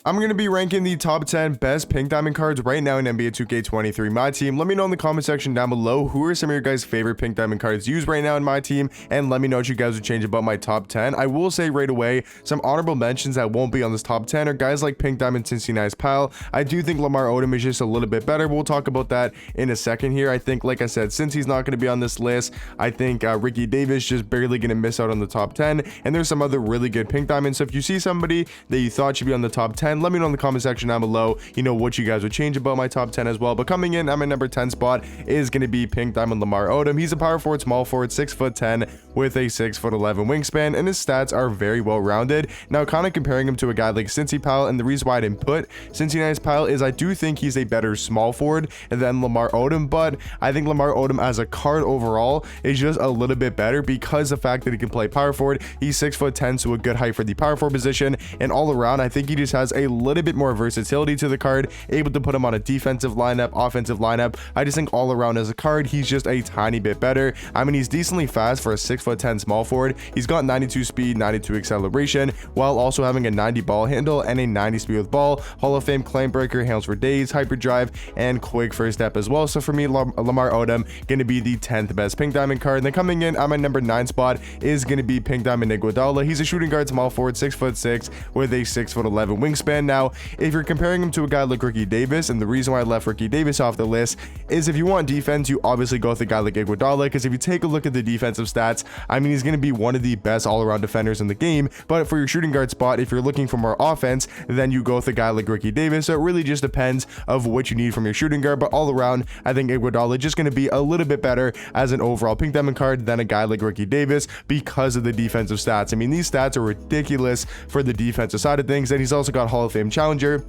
I'm going to be ranking the top 10 best pink diamond cards right now in NBA 2K23 My Team. Let me know in the comment section down below who are some of your guys' favorite pink diamond cards used right now in my team, and let me know what you guys would change about my top 10. I will say right away, some honorable mentions that won't be on this top 10 are guys like Pink Diamond Cincinnati's Pal. I do think Lamar Odom is just a little bit better. We'll talk about that in a second here. I think, like I said, since he's not going to be on this list, I think Ricky Davis just barely going to miss out on the top 10, and there's some other really good pink diamonds. So if you see somebody that you thought should be on the top 10, let me know in the comment section down below, you know, what you guys would change about my top 10 as well. But coming in at my number 10 spot is going to be Pink Diamond Lamar Odom. He's a power forward, small forward, 6'10" with a 6'11" wingspan, and his stats are very well rounded. Now, kind of comparing him to a guy like Cincy Pal, and the reason why I didn't put Cincinnati's Pal is I do think he's a better small forward than Lamar Odom, but I think Lamar Odom as a card overall is just a little bit better because the fact that he can play power forward. He's 6'10", so a good height for the power forward position, and all around I think he just has a little bit more versatility to the card, able to put him on a defensive lineup, offensive lineup. I just think all around as a card, he's just a tiny bit better. I mean, he's decently fast for a 6'10" small forward. He's got 92 speed, 92 acceleration, while also having a 90 ball handle and a 90 speed with ball. Hall of Fame claim breaker, handles for days, hyperdrive, and quick first step as well. So for me, Lamar Odom going to be the 10th best pink diamond card. And then coming in at my number 9 spot is going to be Pink Diamond Iguodala. He's a shooting guard, small forward, 6'6" with a 6'11" wingspan. Now, if you're comparing him to a guy like Ricky Davis, and the reason why I left Ricky Davis off the list is if you want defense, you obviously go with a guy like Iguodala, because if you take a look at the defensive stats, I mean, he's going to be one of the best all-around defenders in the game. But for your shooting guard spot, if you're looking for more offense, then you go with a guy like Ricky Davis. So it really just depends of what you need from your shooting guard. But all around, I think Iguodala just going to be a little bit better as an overall pink diamond card than a guy like Ricky Davis because of the defensive stats. I mean, these stats are ridiculous for the defensive side of things, and he's also got Hall of Fame challenger,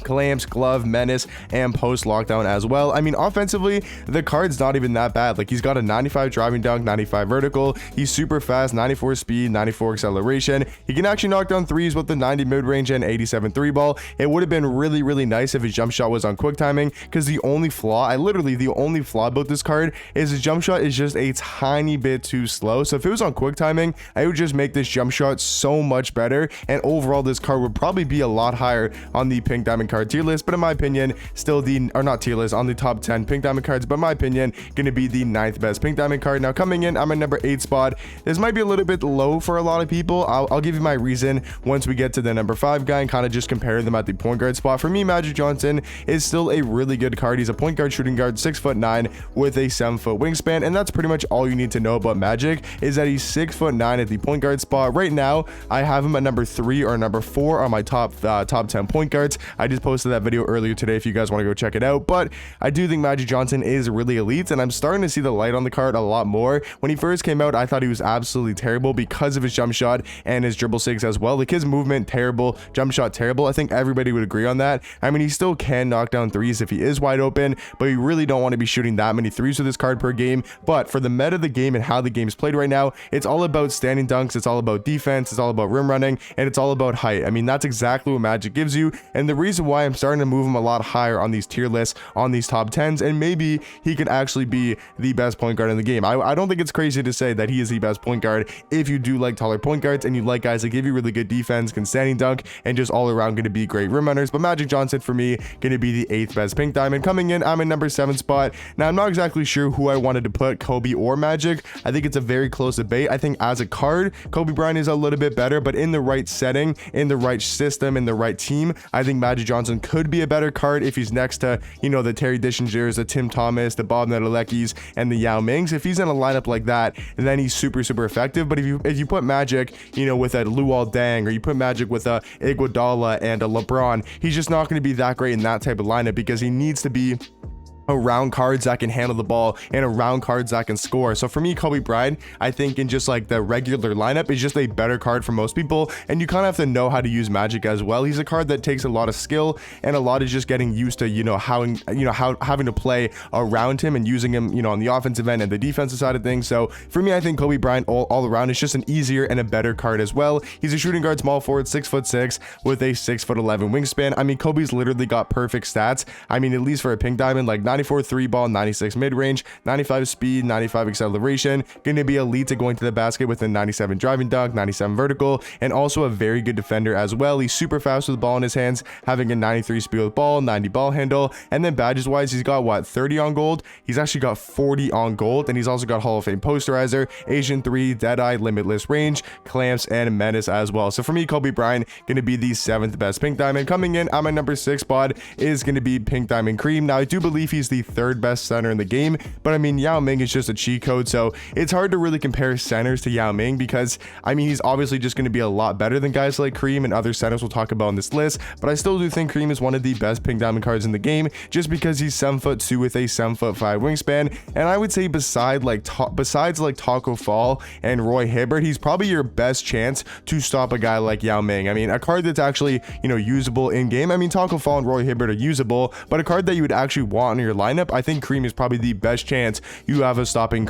clamps, glove, menace, and post lockdown as well. I mean, offensively, the card's not even that bad. Like, he's got a 95 driving dunk, 95 vertical. He's super fast, 94 speed, 94 acceleration. He can actually knock down threes with the 90 mid-range and 87 three ball. It would have been really, really nice if his jump shot was on quick timing, because the only flaw about this card is his jump shot is just a tiny bit too slow. So if it was on quick timing, I would just make this jump shot so much better, and overall this card would probably be a lot higher on the pink diamond card tier list. But in my opinion, still not tier list, on the top 10 pink diamond cards, but in my opinion, going to be the 9th best pink diamond card. Now coming in, I'm at number 8 spot. This might be a little bit low for a lot of people. I'll give you my reason once we get to the number 5 guy and kind of just compare them at the point guard spot. For me, Magic Johnson is still a really good card. He's a point guard shooting guard, 6'9" with a 7-foot wingspan, and that's pretty much all you need to know about Magic, is that he's 6'9" at the point guard spot. Right now, I have him at number 3 or number 4 on my top 10 point guards. I just posted that video earlier today if you guys want to go check it out. But I do think Magic Johnson is really elite, and I'm starting to see the light on the card a lot more. When he first came out, I thought he was absolutely terrible because of his jump shot and his dribble sigs as well. Like, his movement terrible, jump shot terrible. I think everybody would agree on that. I mean, he still can knock down threes if he is wide open, but you really don't want to be shooting that many threes with this card per game. But for the meta of the game and how the game's played right now, it's all about standing dunks, it's all about defense, it's all about rim running, and it's all about height. I mean, that's exactly what Magic gives you, and the reason why I'm starting to move him a lot higher on these tier lists, on these top 10s, and maybe he can actually be the best point guard in the game. I don't think it's crazy to say that he is the best point guard if you do like taller point guards and you like guys that give you really good defense, can standing dunk, and just all around going to be great rim runners. But Magic Johnson for me going to be the 8th best pink diamond. Coming in, I'm in number 7 spot. Now, I'm not exactly sure who I wanted to put, Kobe or Magic. I think it's a very close debate. I think as a card, Kobe Bryant is a little bit better, but in the right setting, in the right system, in the right team, I think Magic Johnson could be a better card if he's next to, you know, the Terry Dishingers, the Tim Thomas, the Bob Nedelecki's, and the Yao Mings. If he's in a lineup like that, then he's super effective. But if you put Magic, you know, with a Luol Deng, or you put Magic with a Iguodala and a LeBron, he's just not going to be that great in that type of lineup, because he needs to be around cards that can handle the ball and around cards that can score. So for me, Kobe Bryant, I think in just like the regular lineup, is just a better card for most people, and you kind of have to know how to use Magic as well. He's a card that takes a lot of skill and a lot of just getting used to, how having to play around him and using him, on the offensive end and the defensive side of things. So for me, I think Kobe Bryant all around is just an easier and a better card as well. He's a shooting guard, small forward, 6'6" with a 6'11" wingspan. I mean, Kobe's literally got perfect stats. I mean, at least for a pink diamond, like 94 3 ball, 96 mid-range, 95 speed, 95 acceleration, going to be elite to going to the basket with a 97 driving dunk, 97 vertical, and also a very good defender as well. He's super fast with the ball in his hands, having a 93 speed with ball, 90 ball handle, and then badges wise, he's got what, 30 on gold? He's actually got 40 on gold, and he's also got Hall of Fame posterizer, Asian 3, Deadeye, limitless range, clamps, and menace as well. So for me, Kobe Bryant going to be the 7th best pink diamond. Coming in at my number 6 spot is going to be Pink Diamond Cream. Now I do believe he's the 3rd best center in the game, but I mean Yao Ming is just a cheat code, so it's hard to really compare centers to Yao Ming because I mean he's obviously just going to be a lot better than guys like Cream and other centers we'll talk about on this list, but I still do think Cream is one of the best pink diamond cards in the game just because he's 7'2" with a 7'5" wingspan, and I would say besides like Taco Fall and Roy Hibbert, he's probably your best chance to stop a guy like Yao Ming. I mean, a card that's actually, you know, usable in game. I mean, Taco Fall and Roy Hibbert are usable, but a card that you would actually want in your lineup, I think Cream is probably the best chance you have of stopping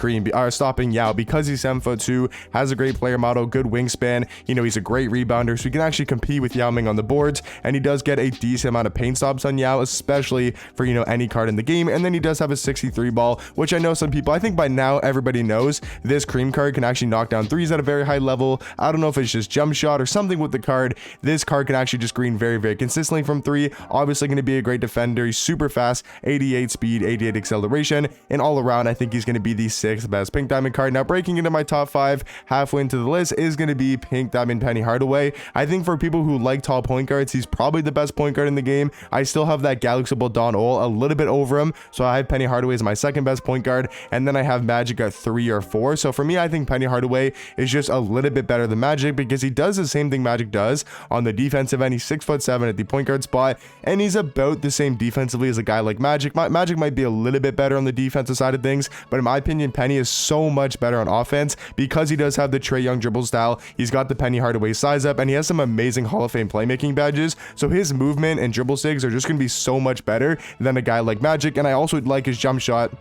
stopping Yao because he's 7'2", has a great player model, good wingspan. You know, he's a great rebounder, so he can actually compete with Yao Ming on the boards, and he does get a decent amount of paint stops on Yao, especially for, you know, any card in the game. And then he does have a 63 ball, which I know some people, I think by now everybody knows this Cream card can actually knock down threes at a very high level. I don't know if it's just jump shot or something with the card. This card can actually just green very, very consistently from 3. Obviously going to be a great defender. He's super fast, 88 speed, 88 acceleration, and all around I think he's going to be the 6th best pink diamond card. Now breaking into my top 5 halfway into the list is going to be Pink Diamond Penny Hardaway. I think for people who like tall point guards, he's probably the best point guard in the game. I still have that Galaxy Ball Don Ole a little bit over him, so I have Penny Hardaway as my 2nd best point guard, and then I have Magic at 3 or 4. So for me, I think Penny Hardaway is just a little bit better than Magic because he does the same thing Magic does on the defensive end. He's 6'7" at the point guard spot, and he's about the same defensively as a guy like Magic. Magic might be a little bit better on the defensive side of things, but in my opinion, Penny is so much better on offense because he does have the Trae Young dribble style. He's got the Penny Hardaway size up, and he has some amazing Hall of Fame playmaking badges. So his movement and dribble sigs are just going to be so much better than a guy like Magic, and I also like his jump shot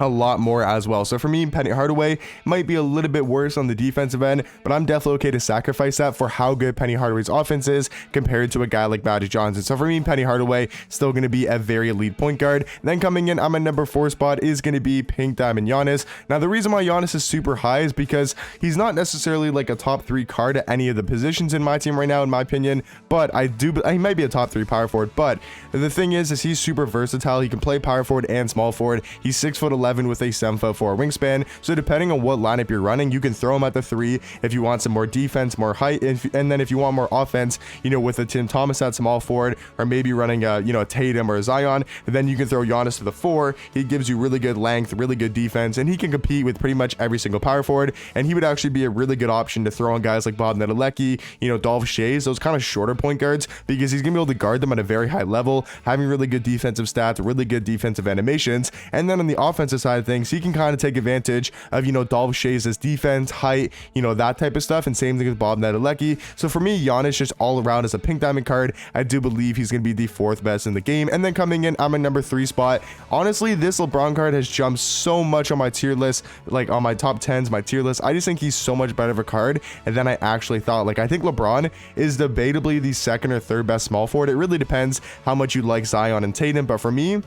a lot more as well. So for me, Penny Hardaway might be a little bit worse on the defensive end, but I'm definitely okay to sacrifice that for how good Penny Hardaway's offense is compared to a guy like Magic Johnson. So for me, Penny Hardaway still going to be a very elite point guard. Then coming in on my number 4 spot is going to be Pink Diamond Giannis. Now the reason why Giannis is super high is because he's not necessarily like a top 3 card at any of the positions in my team right now, in my opinion, but he might be a top 3 power forward. But the thing is he's super versatile. He can play power forward and small forward. He's 6'11" with a 7'4" wingspan, so depending on what lineup you're running, you can throw him at the 3 if you want some more defense, more height, and then if you want more offense, you know, with a Tim Thomas at small forward, or maybe running a, you know, a Tatum or a Zion, then you can throw Giannis to the 4. He gives you really good length, really good defense, and he can compete with pretty much every single power forward, and he would actually be a really good option to throw on guys like Bob Nedelecki, you know, Dolph Shays, those kind of shorter point guards, because he's gonna be able to guard them at a very high level, having really good defensive stats, really good defensive animations. And then on the offensive side of things, he can kind of take advantage of, you know, Dolph Shays' defense, height, you know, that type of stuff, and same thing with Bob Nedelecki. So for me, Giannis just all around as a pink diamond card, I do believe he's going to be the 4th best in the game. And then coming in on my number 3 spot, honestly, this LeBron card has jumped so much on my tier list, like on my top 10s, my tier list. I just think he's so much better of a card than I actually thought. Like, I think LeBron is debatably the 2nd or 3rd best small forward. It really depends how much you like Zion and Tatum, but for me,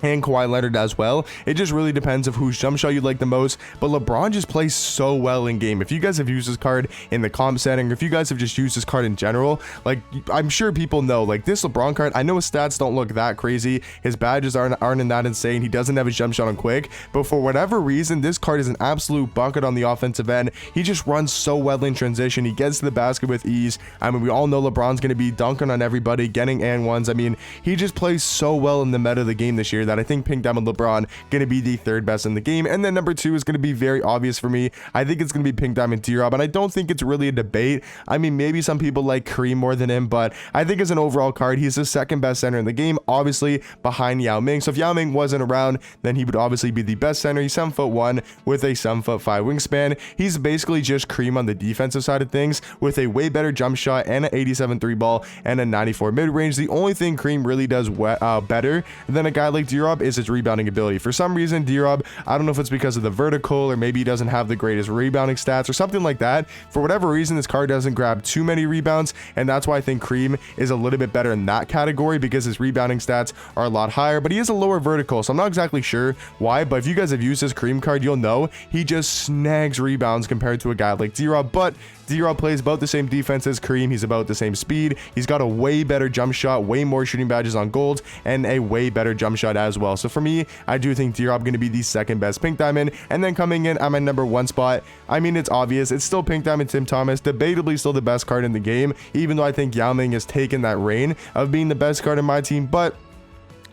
and Kawhi Leonard as well, it just really depends of whose jump shot you like the most. But LeBron just plays so well in game. If you guys have used this card in the comp setting, or if you guys have just used this card in general, like, I'm sure people know, like, this LeBron card, I know his stats don't look that crazy, his badges aren't in that insane, he doesn't have his jump shot on quick, but for whatever reason, this card is an absolute bucket on the offensive end. He just runs so well in transition, he gets to the basket with ease. I mean, we all know LeBron's going to be dunking on everybody, getting and ones. I mean, he just plays so well in the meta of the game this year that I think Pink Diamond LeBron going to be the 3rd best in the game. And then number 2 is going to be very obvious for me. I think it's going to be Pink Diamond D-Rob, and I don't think it's really a debate. I mean, maybe some people like Kareem more than him, but I think as an overall card, he's the 2nd best center in the game, obviously behind Yao Ming. So if Yao Ming wasn't around, then he would obviously be the best center. He's 7'1" with a 7'5" wingspan. He's basically just Kareem on the defensive side of things, with a way better jump shot and an 87 3 ball and a 94 mid-range. The only thing Kareem really does better than a guy like D-Rob is his rebounding ability. For some reason, D-Rob, I don't know if it's because of the vertical or maybe he doesn't have the greatest rebounding stats or something like that. For whatever reason, this card doesn't grab too many rebounds, and that's why I think Cream is a little bit better in that category because his rebounding stats are a lot higher, but he has a lower vertical, so I'm not exactly sure why. But if you guys have used this Cream card, you'll know he just snags rebounds compared to a guy like D-Rob. But D-Rob plays about the same defense as Cream. He's about the same speed. He's got a way better jump shot, way more shooting badges on golds, and a way better jump shot as well. So for me, I do think D-Rob going to be the second best pink diamond. And then coming in at my number 1 spot, I mean, it's obvious. It's still pink diamond Tim Thomas, debatably still the best card in the game, even though I think Yao Ming has taken that reign of being the best card in my team. But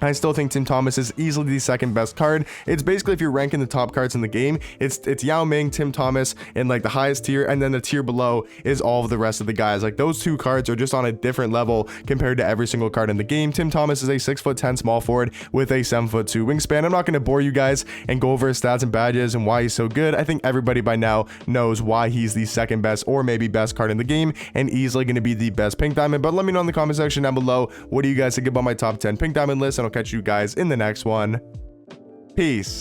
I still think Tim Thomas is easily the second best card. It's basically, if you're ranking the top cards in the game, it's Yao Ming, Tim Thomas in like the highest tier, and then the tier below is all of the rest of the guys. Like, those two cards are just on a different level compared to every single card in the game. Tim Thomas is a 6'10" small forward with a 7'2" wingspan. I'm not going to bore you guys and go over his stats and badges and why he's so good. I think everybody by now knows why he's the second best or maybe best card in the game and easily going to be the best pink diamond. But let me know in the comment section down below, what do you guys think about my top 10 pink diamond list, and I'll catch you guys in the next one. Peace.